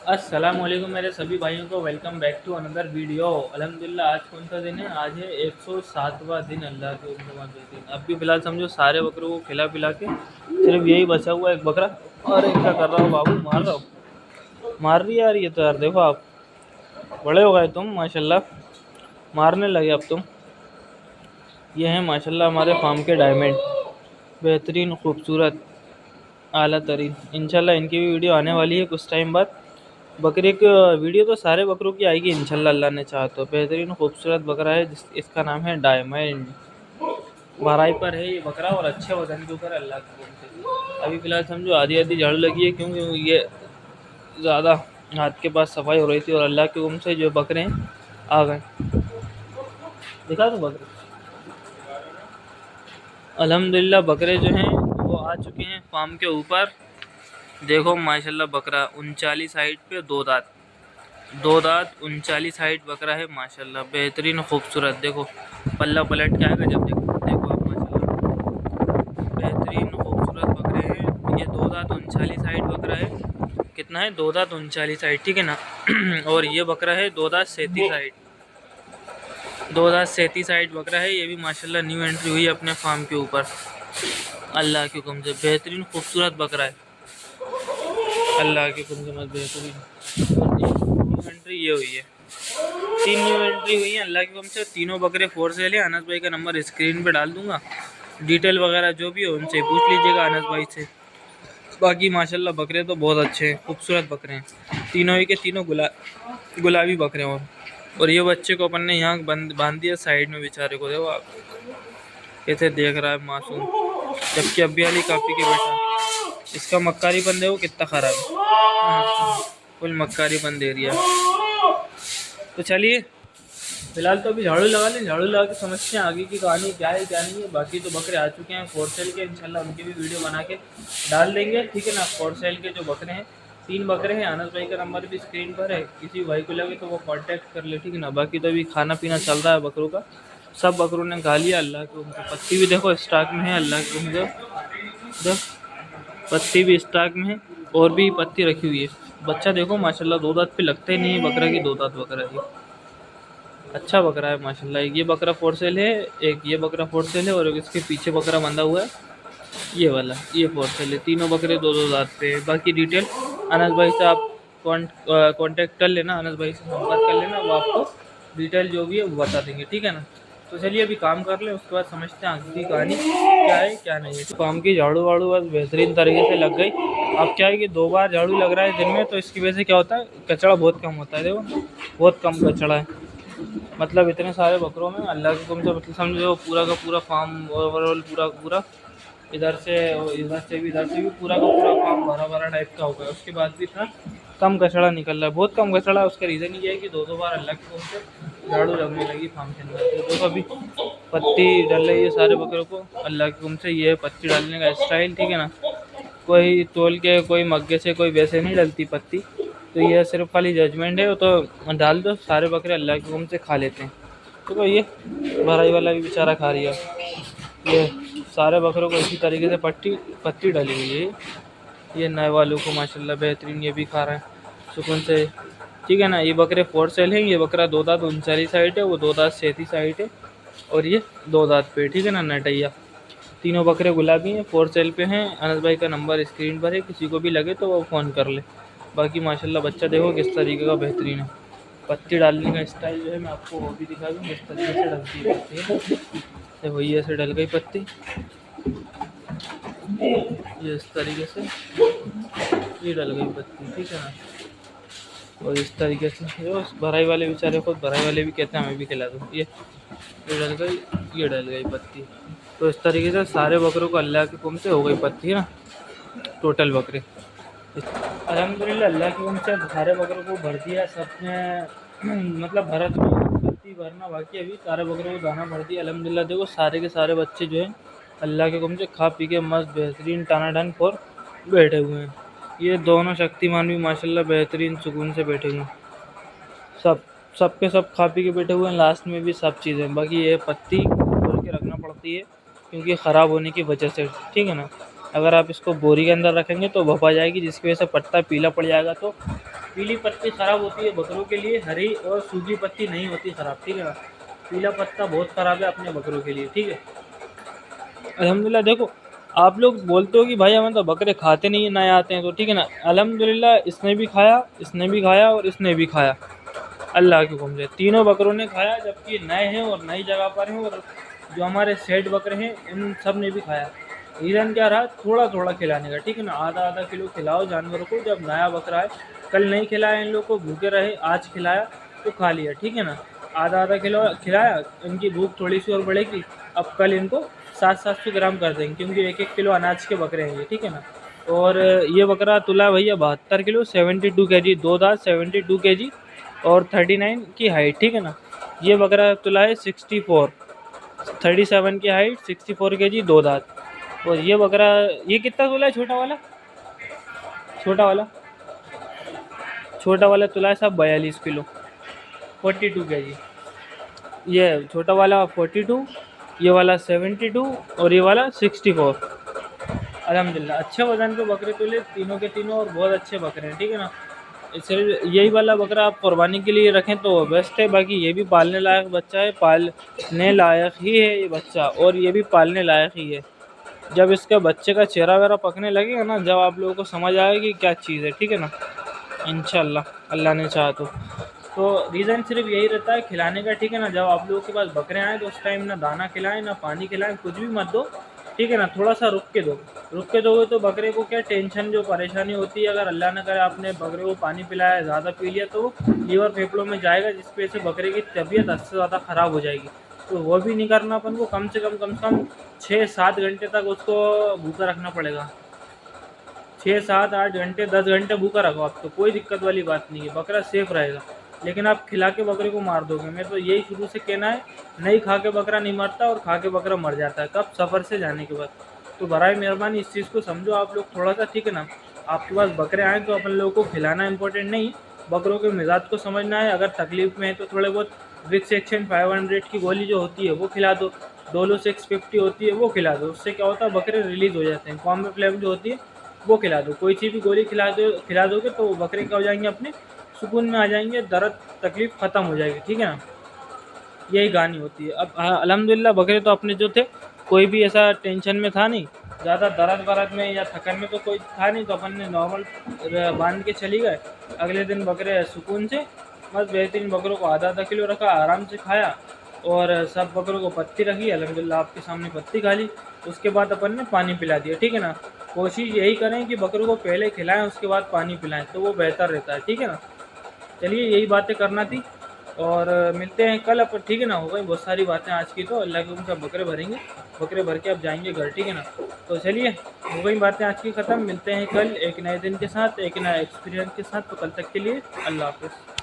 अस्सलाम वालेकुम मेरे सभी भाइयों को welcome back to another video. अल्हम्दुलिल्लाह आज कौन सा दिन है? आज है 107वां दिन अल्लाह के दिन। अब भी फ़िलहाल समझो सारे बकरों को खिला पिला के सिर्फ यही बचा हुआ एक बकरा। और एक क्या कर रहा हो बाबू? मार रहा हो? मार रही है यार ये तो। यार देखो आप बड़े हो गए तुम माशाल्लाह, मारने लगे अब तुम। ये हैं माशाल्लाह हमारे फार्म के डायमंड, बेहतरीन खूबसूरत आला तरीन। इंशाल्लाह इनकी भी वीडियो आने वाली है कुछ टाइम बाद। बकरे की वीडियो तो सारे बकरों की आएगी इंशाल्लाह, अल्लाह ने चाहा तो। बेहतरीन खूबसूरत बकरा है इसका नाम है डायमंड। भराई पर है ये बकरा और अच्छे वजन के ऊपर अल्लाह के हुक्म से। अभी फ़िलहाल समझो आधी आधी झाड़ू लगी है, क्योंकि ये ज़्यादा हाथ के पास सफाई हो रही थी और अल्लाह के हुक्म से जो बकरे हैं आ गए। दिखा दो बकरे। अल्हम्दुलिल्लाह बकरे जो हैं वो आ चुके हैं फार्म के ऊपर। देखो माशाल्लाह बकरा 39 हाइट पे दो दांत 39 हाइट बकरा है माशाल्लाह, बेहतरीन खूबसूरत। देखो पल्ला पलट के आएगा जब देखो आप माशाल्लाह, बेहतरीन खूबसूरत बकरे हैं ये। दो दांत 39 हाइट बकरा है। कितना है? दो दांत 39 हाइट, ठीक है ना। और ये बकरा है दो दांत 37 हाइट। दो दांत 37 हाइट बकरा है ये भी माशाल्लाह, न्यू एंट्री हुई है अपने फार्म के ऊपर अल्लाह के हुक्म से। बेहतरीन खूबसूरत बकरा है अल्लाह के हुक्म से, मत बेहतरीन। और न्यू एंट्री ये हुई है, 3 न्यू एंट्री हुई हैं अल्लाह के हुक्म से। तीनों बकरे फोर सेल है। अनस भाई का नंबर स्क्रीन पे डाल दूंगा, डिटेल वगैरह जो भी हो उनसे पूछ लीजिएगा अनस भाई से। बाकी माशाल्लाह बकरे तो बहुत अच्छे हैं, खूबसूरत बकरे हैं। तीनों ही के तीनों गुलाबी बकरे हैं। और ये बच्चे को अपन ने यहाँ बांध दिया साइड में, बेचारे को देखो आप कैसे देख रहा है मासूम। जबकि अब्बी वाली काफ़ी के बेटा, इसका मक्कारीपन देखो कितना ख़राब है, फुल मक्कारीपन दे दिया। तो चलिए फिलहाल तो अभी झाड़ू लगा लें, झाड़ू लगा के समझते हैं आगे की कहानी क्या है क्या नहीं है। बाकी तो बकरे आ चुके हैं फोर सेल के, इंशाल्लाह उनकी भी वीडियो बना के डाल देंगे, ठीक है ना। फोर सेल के जो बकरे हैं 3 बकरे हैं। अनस भाई का नंबर भी स्क्रीन पर है, किसी भाई को लगे तो वो कांटेक्ट कर ले, ठीक है ना। बाकी तो अभी खाना पीना चल रहा है बकरों का, सब बकरों ने खा लिया अल्लाह के उनकी। पत्ती भी देखो स्टॉक में है अल्लाह के उनके, पत्ती भी स्टॉक में है और भी पत्ती रखी हुई है। बच्चा देखो माशाल्लाह दो दांत पे लगता ही नहीं है बकरा की, दो दांत बकरा है, अच्छा बकरा है माशाल्लाह। ये बकरा फोर सेल है, एक ये बकरा फोर सेल है और एक इसके पीछे बकरा बंधा हुआ है ये वाला, ये फोर सेल है। तीनों बकरे दो दो दांत पे। बाकी डिटेल अनस भाई से आप कांटेक्ट कर लेना, अनस भाई से संपर्क कर लेना, वो आपको डिटेल जो भी है वो बता देंगे, ठीक है ना। तो चलिए अभी काम कर लें, उसके बाद समझते हैं आगे की कहानी क्या है क्या नहीं है। काम की झाड़ू वाड़ू बस बेहतरीन तरीके से लग गई। अब क्या है कि 2 बार झाड़ू लग रहा है दिन में, तो इसकी वजह से क्या होता है, कचरा बहुत कम होता है। देखो बहुत कम कचरा है, मतलब इतने सारे बकरों में अल्लाह के हुक्म से, मतलब समझो पूरा का पूरा फार्म ओवरऑल पूरा पूरा इधर से भी इधर से भी पूरा का पूरा फार्म भरा भरा टाइप का हो गया। उसके बाद भी इतना कम कचरा निकल रहा है, बहुत कम कचरा है। उसका रीज़न ये है कि दो बार अल्लाह के हुक्म से झाड़ू लगने लगी फार्म के अंदर। तो देखो अभी पत्ती डाल रही है सारे बकरों को अल्लाह के हुक्म से। ये पत्ती डालने का स्टाइल, ठीक है ना। कोई तोल के कोई मग्गे से कोई वैसे नहीं डलती पत्ती, तो ये सिर्फ खाली जजमेंट है। तो डाल दो, सारे बकरे अल्लाह के हुक्म से खा लेते हैं। तो ये भराई वाला भी बेचारा खा रही है। ये सारे बकरों को इसी तरीके से पत्ती डाली हुई है। ये नए वालों को माशाल्लाह बेहतरीन ये भी खा रहा है सुकून से, ठीक है ना। ये बकरे फोर सेल हैं। ये बकरा दो दांत 39 हाइट है, वो दो दांत 37 हाइट है और ये दो दांत पे, ठीक है ना, नटैया। तीनों बकरे गुलाबी हैं, फोर सेल पे हैं। अनस भाई का नंबर स्क्रीन पर है, किसी को भी लगे तो वो फ़ोन कर ले। बाकी माशाल्लाह बच्चा देखो किस तरीके का बेहतरीन है। पत्ती डालने का स्टाइल जो है मैं आपको वो भी दिखा दूँ, किस तरीके से डलती है पत्ती। देखो ये ऐसे डल गई पत्ती, ये इस तरीके से ये डल गई पत्ती, ठीक है ना। और इस तरीके से जो भराई वाले बेचारे, खुद भराई वाले भी कहते हैं हमें भी खिला दो। ये डल गई, ये डल गई पत्ती। तो इस तरीके से सारे बकरों को अल्लाह के हुक्म से हो गई पत्ती, है ना। टोटल बकरे अल्हम्दुलिल्लाह अल्लाह के हुक्म से सारे बकरों को भर दिया सबने। मतलब भरा तो पत्ती भरना बाकी, अभी सारे बकरों को दाना भर दिया अल्हम्दुलिल्लाह। देखो सारे के सारे बच्चे जो हैं अल्लाह के हुक्म से खा पी के मस्त बेहतरीन टानाडन फोर बैठे हुए हैं। ये दोनों शक्तिमान भी माशाल्लाह बेहतरीन सुकून से बैठे हुए हैं। सब के सब खा पी के बैठे हुए हैं। लास्ट में भी सब चीज़ें, बाकी ये पत्ती खोल के रखना पड़ती है क्योंकि ख़राब होने की वजह से, ठीक है ना। अगर आप इसको बोरी के अंदर रखेंगे तो भपा जाएगी, जिसकी वजह से पत्ता पीला पड़ जाएगा। तो पीली पत्ती ख़राब होती है बकरों के लिए, हरी और सूखी पत्ती नहीं होती ख़राब, ठीक है ना। पीला पत्ता बहुत ख़राब है अपने बकरों के लिए, ठीक है। अल्हम्दुलिल्लाह देखो, आप लोग बोलते हो कि भाई हमें तो बकरे खाते नहीं नए आते हैं, तो ठीक है ना, अल्हम्दुलिल्लाह इसने भी खाया, इसने भी खाया और इसने भी खाया, अल्लाह के हुक्म से तीनों बकरों ने खाया, जबकि नए हैं और नई जगह पर हैं। और जो हमारे सेठ बकरे हैं इन सब ने भी खाया। रीज़न क्या रहा, थोड़ा थोड़ा खिलाने का, ठीक है ना। आधा आधा किलो खिलाओ जानवरों को। जब नया बकरा है, कल नहीं खिलाया इन लोग को, भूखे रहे, आज खिलाया तो खा लिया, ठीक है ना। आधा आधा किलो खिलाया, इनकी भूख थोड़ी सी और बढ़ेगी। अब कल इनको 700-700 ग्राम कर देंगे, क्योंकि 1-1 किलो अनाज के बकरे हैं ये, ठीक है ना। और ये बकरा तुला है भैया 72 किलो, 72 kg, 2 दांत, 72 kg और 39 की हाइट, ठीक है ना। ये बकरा तुला है 64, 37 की हाइट, 64 kg, 2 दांत। और ये बकरा, ये कितना तुला है छोटा वाला? छोटा वाला छोटा वाला तुला है साहब 42 किलो, 42 kg। ये छोटा वाला 42, ये वाला 72 और ये वाला 64। अल्हम्दुलिल्लाह अच्छे वजन के बकरे तुले तीनों के तीनों, और बहुत अच्छे बकरे हैं, ठीक है ना। सिर्फ यही वाला बकरा आप कुर्बानी के लिए रखें तो बेस्ट है। बाकी ये भी पालने लायक बच्चा है, पालने लायक ही है ये बच्चा, और ये भी पालने लायक ही है। जब इसके बच्चे का चेहरा वेरा पकने लगेगा ना, जब आप लोगों को समझ आएगा कि क्या चीज़ है, ठीक है ना, इंशाल्लाह अल्लाह ने चाहा तो रीज़न सिर्फ यही रहता है खिलाने का, ठीक है ना। जब आप लोगों के पास बकरे आए तो उस टाइम ना दाना खिलाएं ना पानी खिलाएं, कुछ भी मत दो, ठीक है ना। थोड़ा सा रुक के दो, रुक के दोगे तो बकरे को क्या टेंशन जो परेशानी होती है, अगर अल्लाह न करे आपने बकरे को पानी पिलाया, ज़्यादा पी लिया, तो लीवर फेफड़ों में जाएगा, जिस वजह से बकरे की तबीयत हद से ज़्यादा ख़राब हो जाएगी। तो वो भी नहीं करना अपन को, कम से कम 6-7 घंटे तक उसको भूखा रखना पड़ेगा। 6-7-8 घंटे, 10 घंटे भूखा रखो आप, तो कोई दिक्कत वाली बात नहीं है, बकरा सेफ रहेगा। लेकिन आप खिला के बकरे को मार दोगे, मैं तो यही शुरू से कहना है, नहीं खा के बकरा नहीं मरता, और खा के बकरा मर जाता है, कब? सफ़र से जाने के बाद। तो बराए मेहरबानी इस चीज़ को समझो आप लोग थोड़ा सा, ठीक है ना। आपके पास बकरे आएँ तो अपन लोगों को खिलाना इंपॉर्टेंट नहीं, बकरों के मिजाज को समझना है। अगर तकलीफ़ में है तो थोड़े बहुत विक्स एक्शन 500 की गोली जो होती है वो खिला दो, डोलो 650 होती है वो खिला दो। उससे क्या होता है, बकरे रिलीज़ हो जाते हैं। कॉम्बे फ्लेम जो होती है वो खिला दो, कोई सी भी गोली खिला दोगे तो बकरे क्या हो जाएंगे, अपने सुकून में आ जाएंगे, दर्द तकलीफ़ ख़त्म हो जाएगी, ठीक है ना। यही कहानी होती है। अब अल्हम्दुलिल्लाह बकरे तो अपने जो थे, कोई भी ऐसा टेंशन में था नहीं, ज़्यादा दर्द वरद में या थकन में तो कोई था नहीं, तो अपन ने नॉर्मल बांध के चली गए। अगले दिन बकरे सुकून से बस बेहतरीन बकरों को आधा आधा किलो रखा, आराम से खाया, और सब बकरों को पत्ती रखी, अल्हम्दुलिल्लाह आपके सामने पत्ती खा ली। उसके बाद अपन ने पानी पिला दिया, ठीक है ना। कोशिश यही करें कि बकरों को पहले खिलाएं, उसके बाद पानी पिलाएं, तो वो बेहतर रहता है, ठीक है ना। चलिए यही बातें करना थी, और मिलते हैं कल अपन, ठीक है ना। हो गई बहुत सारी बातें आज की, तो अल्लाह के हुक्म से बकरे भरेंगे, बकरे भर के अब जाएंगे घर, ठीक है ना। तो चलिए हो गई बातें आज की ख़त्म, मिलते हैं कल एक नए दिन के साथ, एक नए एक्सपीरियंस के साथ। तो कल तक के लिए अल्लाह हाफ़िज़।